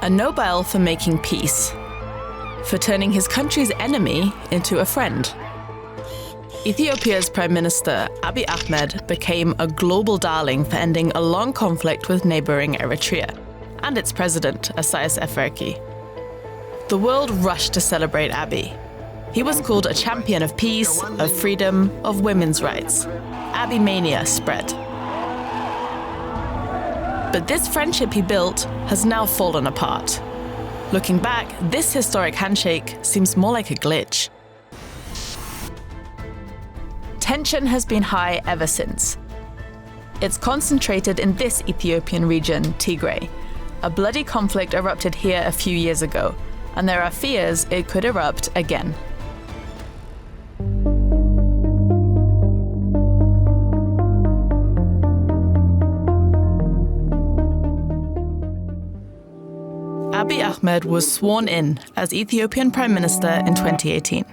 A Nobel for making peace, for turning his country's enemy into a friend. Ethiopia's Prime Minister, Abiy Ahmed, became a global darling for ending a long conflict with neighboring Eritrea, and its president, Isaias Afwerki. The world rushed to celebrate Abiy. He was called a champion of peace, of freedom, of women's rights. Abiymania spread. But this friendship he built has now fallen apart. Looking back, this historic handshake seems more like a glitch. Tension has been high ever since. It's concentrated in this Ethiopian region, Tigray. A bloody conflict erupted here a few years ago, and there are fears it could erupt again. Abiy Ahmed was sworn in as Ethiopian Prime Minister in 2018.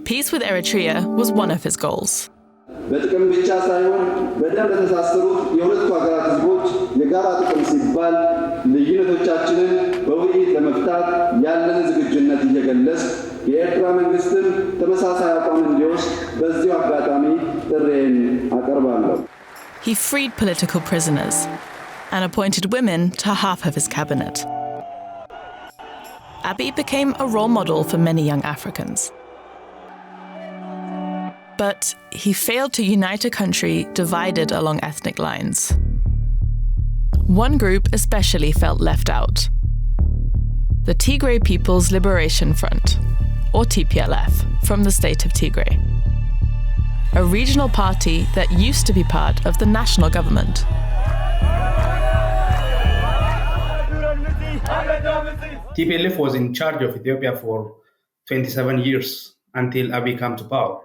Peace with Eritrea was one of his goals. He freed political prisoners and appointed women to half of his cabinet. Abiy became a role model for many young Africans. But he failed to unite a country divided along ethnic lines. One group especially felt left out: the Tigray People's Liberation Front, or TPLF, from the state of Tigray, a regional party that used to be part of the national government. TPLF was in charge of Ethiopia for 27 years until Abiy came to power.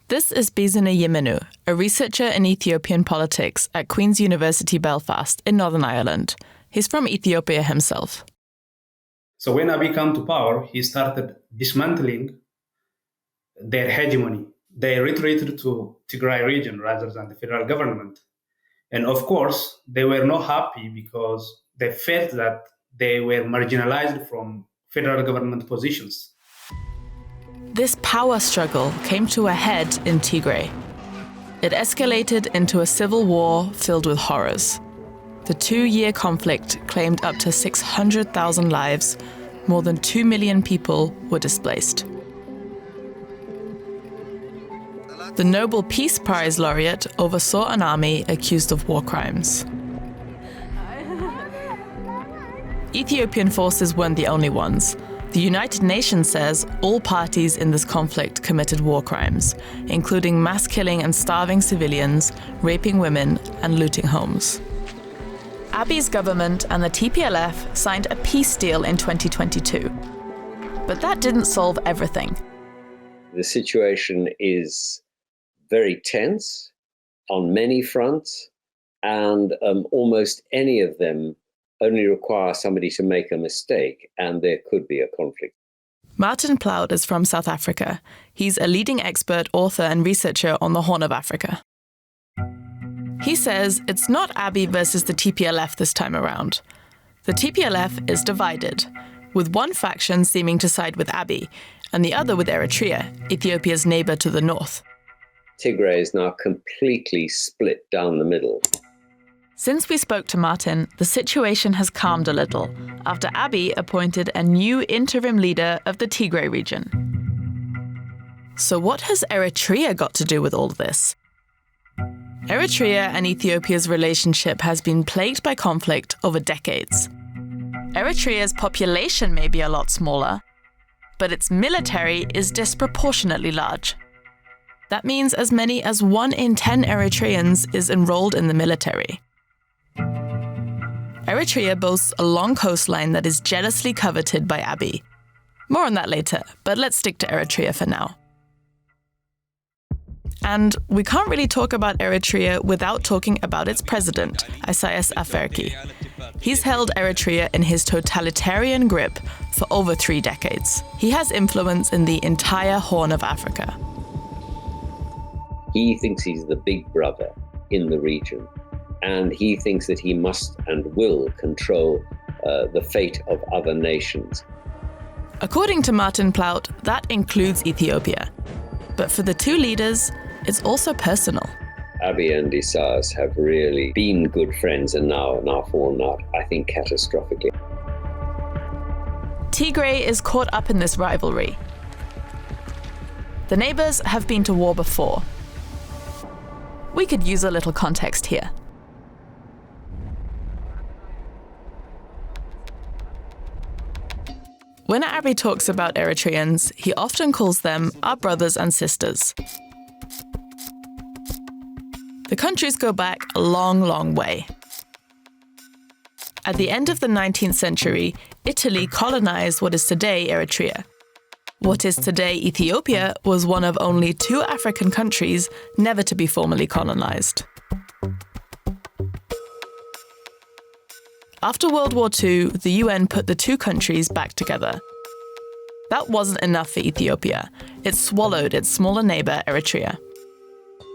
This is Bizana Yemenu, a researcher in Ethiopian politics at Queen's University Belfast in Northern Ireland. He's from Ethiopia himself. So when Abiy came to power, he started dismantling their hegemony. They retreated to Tigray region rather than the federal government. And of course, they were not happy because they felt that they were marginalized from federal government positions. This power struggle came to a head in Tigray. It escalated into a civil war filled with horrors. The 2-year conflict claimed up to 600,000 lives. More than 2 million people were displaced. The Nobel Peace Prize laureate oversaw an army accused of war crimes. Ethiopian forces weren't the only ones. The United Nations says all parties in this conflict committed war crimes, including mass killing and starving civilians, raping women, and looting homes. Abiy's government and the TPLF signed a peace deal in 2022. But that didn't solve everything. The situation is very tense on many fronts, and almost any of them only require somebody to make a mistake, and there could be a conflict. Martin Plaut is from South Africa. He's a leading expert, author, and researcher on the Horn of Africa. He says it's not Abiy versus the TPLF this time around. The TPLF is divided, with one faction seeming to side with Abiy, and the other with Eritrea, Ethiopia's neighbor to the north. Tigray is now completely split down the middle. Since we spoke to Martin, the situation has calmed a little after Abiy appointed a new interim leader of the Tigray region. So what has Eritrea got to do with all this? Eritrea and Ethiopia's relationship has been plagued by conflict over decades. Eritrea's population may be a lot smaller, but its military is disproportionately large. That means as many as 1 in 10 Eritreans is enrolled in the military. Eritrea boasts a long coastline that is jealously coveted by Abiy. More on that later, but let's stick to Eritrea for now. And we can't really talk about Eritrea without talking about its president, Isaias Afwerki. He's held Eritrea in his totalitarian grip for over 3 decades. He has influence in the entire Horn of Africa. He thinks he's the big brother in the region, and he thinks that he must and will control the fate of other nations. According to Martin Plaut, that includes Ethiopia. But for the two leaders, it's also personal. Abiy and Isaias have really been good friends and now fallen out, I think, catastrophically. Tigray is caught up in this rivalry. The neighbors have been to war before. We could use a little context here. When Abiy talks about Eritreans, he often calls them our brothers and sisters. The countries go back a long, long way. At the end of the 19th century, Italy colonized what is today Eritrea. What is today Ethiopia was one of only 2 African countries never to be formally colonized. After World War II, the UN put the 2 countries back together. That wasn't enough for Ethiopia. It swallowed its smaller neighbor, Eritrea.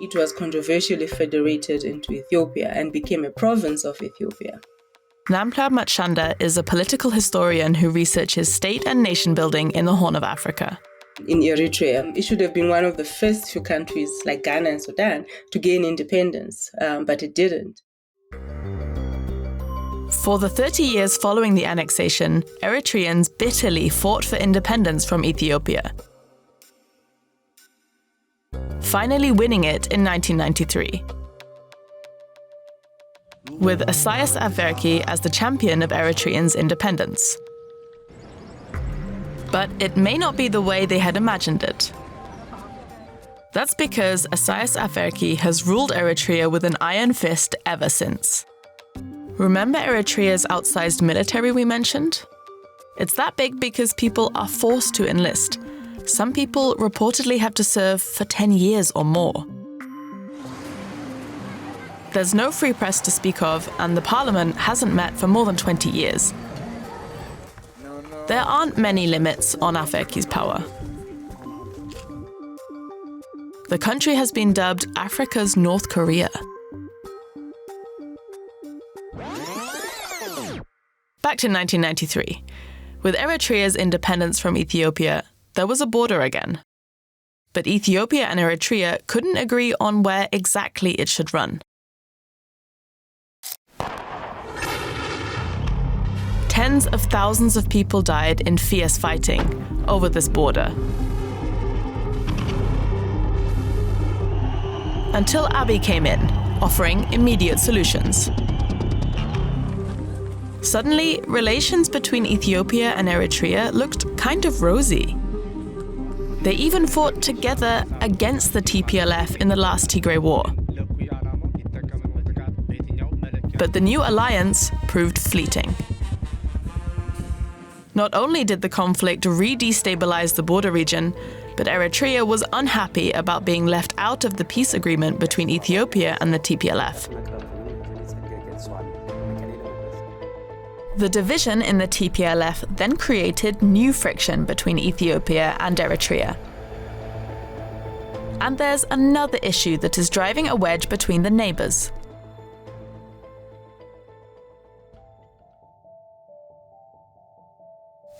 It was controversially federated into Ethiopia and became a province of Ethiopia. Namkla Matshanda is a political historian who researches state and nation building in the Horn of Africa. In Eritrea, it should have been one of the first few countries, like Ghana and Sudan, to gain independence, but it didn't. For the 30 years following the annexation, Eritreans bitterly fought for independence from Ethiopia, finally winning it in 1993. With Isaias Afwerki as the champion of Eritreans' independence. But it may not be the way they had imagined it. That's because Isaias Afwerki has ruled Eritrea with an iron fist ever since. Remember Eritrea's outsized military we mentioned? It's that big because people are forced to enlist. Some people reportedly have to serve for 10 years or more. There's no free press to speak of, and the parliament hasn't met for more than 20 years. There aren't many limits on Afwerki's power. The country has been dubbed Africa's North Korea. Back to 1993. With Eritrea's independence from Ethiopia, there was a border again. But Ethiopia and Eritrea couldn't agree on where exactly it should run. Tens of thousands of people died in fierce fighting over this border. Until Abiy came in, offering immediate solutions. Suddenly, relations between Ethiopia and Eritrea looked kind of rosy. They even fought together against the TPLF in the last Tigray war. But the new alliance proved fleeting. Not only did the conflict re-destabilize the border region, but Eritrea was unhappy about being left out of the peace agreement between Ethiopia and the TPLF. The division in the TPLF then created new friction between Ethiopia and Eritrea. And there's another issue that is driving a wedge between the neighbors.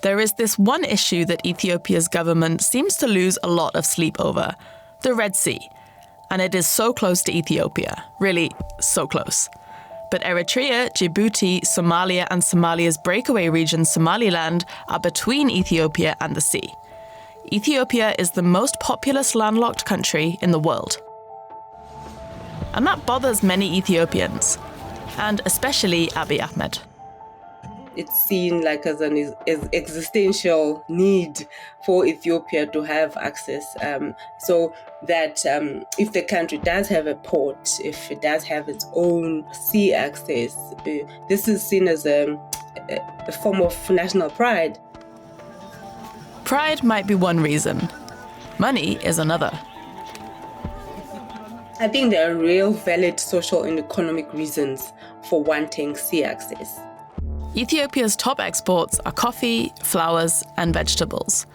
There is this one issue that Ethiopia's government seems to lose a lot of sleep over, the Red Sea. And it is so close to Ethiopia, really so close. But Eritrea, Djibouti, Somalia and Somalia's breakaway region Somaliland are between Ethiopia and the sea. Ethiopia is the most populous landlocked country in the world. And that bothers many Ethiopians, and especially Abiy Ahmed. It's seen like as an existential need for Ethiopia to have access, so that if the country does have a port, if it does have its own sea access, this is seen as a form of national pride. Pride might be one reason. Money is another. I think there are real valid social and economic reasons for wanting sea access. Ethiopia's top exports are coffee, flowers, and vegetables.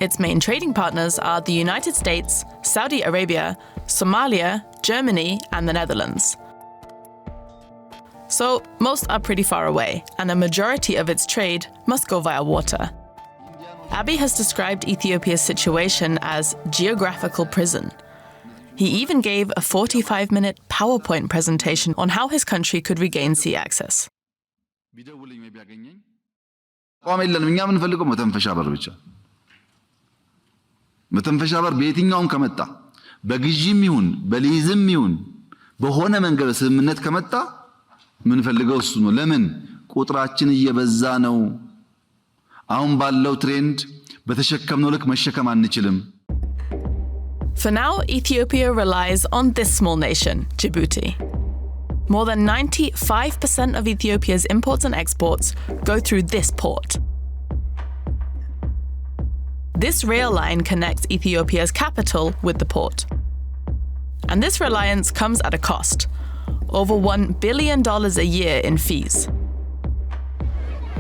Its main trading partners are the United States, Saudi Arabia, Somalia, Germany, and the Netherlands. So most are pretty far away, and a majority of its trade must go via water. Abiy has described Ethiopia's situation as geographical prison. He even gave a 45-minute PowerPoint presentation on how his country could regain sea access. መተንፈሻ በር በየትኛውም ከመጣ በግዢም ይሁን በሊዝም ይሁን በሆነ መንገድ ስምምነት ከመጣ ምን ፈልገው እሱ ነው። ለምን ቁጥራችን እየበዛ ነው። አሁን ባለው ትሬንድ በተሸከምነው ልክ መሸከም አንችልም። For now, Ethiopia relies on this small nation, Djibouti. More than 95% of Ethiopia's imports and exports go through this port. This rail line connects Ethiopia's capital with the port. And this reliance comes at a cost, over $1 billion a year in fees.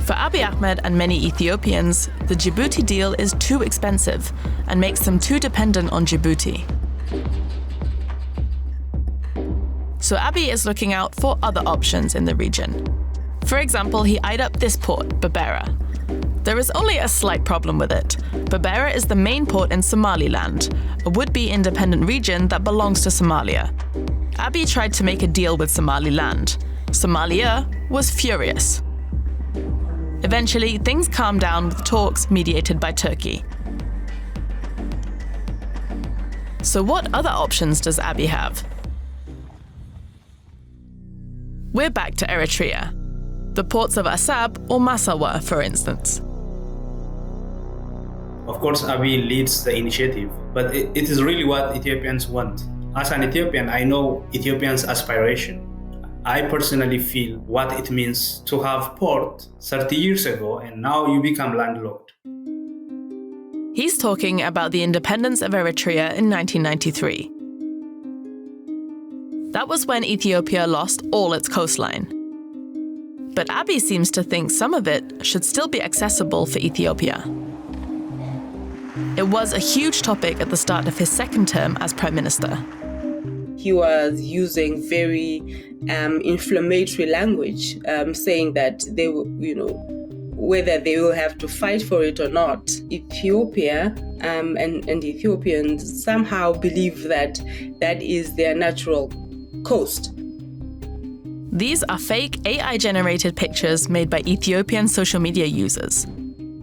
For Abiy Ahmed and many Ethiopians, the Djibouti deal is too expensive and makes them too dependent on Djibouti. So Abiy is looking out for other options in the region. For example, he eyed up this port, Berbera. There is only a slight problem with it. Berbera is the main port in Somaliland, a would-be independent region that belongs to Somalia. Abiy tried to make a deal with Somaliland. Somalia was furious. Eventually, things calmed down with talks mediated by Turkey. So what other options does Abiy have? We're back to Eritrea. The ports of Assab or Massawa, for instance. Of course, Abiy leads the initiative, but it is really what Ethiopians want. As an Ethiopian, I know Ethiopians' aspiration. I personally feel what it means to have port 30 years ago and now you become landlocked. He's talking about the independence of Eritrea in 1993. That was when Ethiopia lost all its coastline. But Abiy seems to think some of it should still be accessible for Ethiopia. It was a huge topic at the start of his second term as Prime Minister. He was using very inflammatory language, saying that they will, whether they will have to fight for it or not. Ethiopia and Ethiopians somehow believe that that is their natural coast. These are fake AI-generated pictures made by Ethiopian social media users.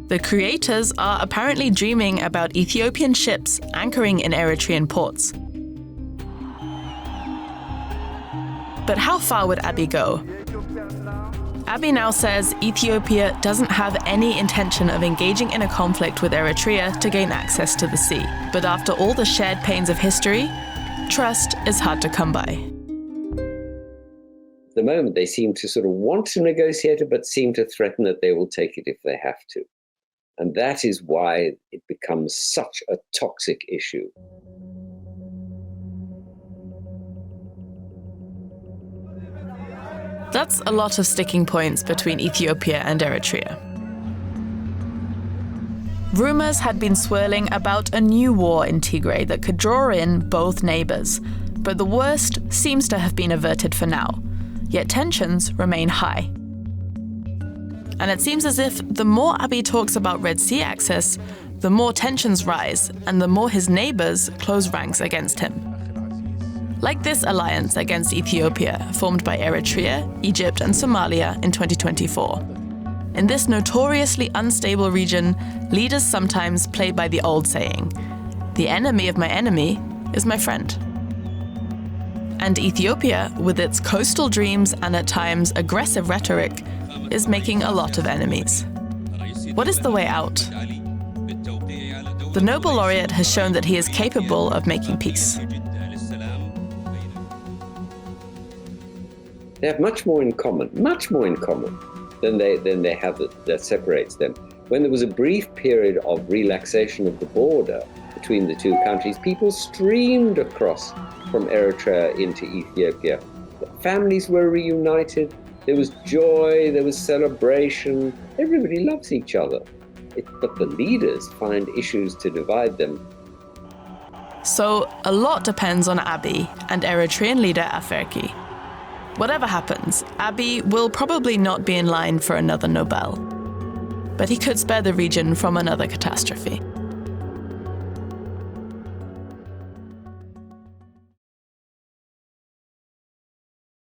The creators are apparently dreaming about Ethiopian ships anchoring in Eritrean ports. But how far would Abiy go? Abiy now says Ethiopia doesn't have any intention of engaging in a conflict with Eritrea to gain access to the sea. But after all the shared pains of history, trust is hard to come by. At the moment, they seem to sort of want to negotiate it, but seem to threaten that they will take it if they have to. And that is why it becomes such a toxic issue. That's a lot of sticking points between Ethiopia and Eritrea. Rumors had been swirling about a new war in Tigray that could draw in both neighbors, but the worst seems to have been averted for now. Yet tensions remain high. And it seems as if the more Abiy talks about Red Sea access, the more tensions rise and the more his neighbors close ranks against him. Like this alliance against Ethiopia, formed by Eritrea, Egypt, and Somalia in 2024. In this notoriously unstable region, leaders sometimes play by the old saying, "The enemy of my enemy is my friend." And Ethiopia, with its coastal dreams and at times aggressive rhetoric, is making a lot of enemies. What is the way out? The Nobel laureate has shown that he is capable of making peace. They have much more in common than they have that separates them. When there was a brief period of relaxation of the border between the two countries, people streamed across from Eritrea into Ethiopia. Families were reunited. There was joy, there was celebration. Everybody loves each other. But the leaders find issues to divide them. So a lot depends on Abiy and Eritrean leader Afwerki. Whatever happens, Abiy will probably not be in line for another Nobel. But he could spare the region from another catastrophe.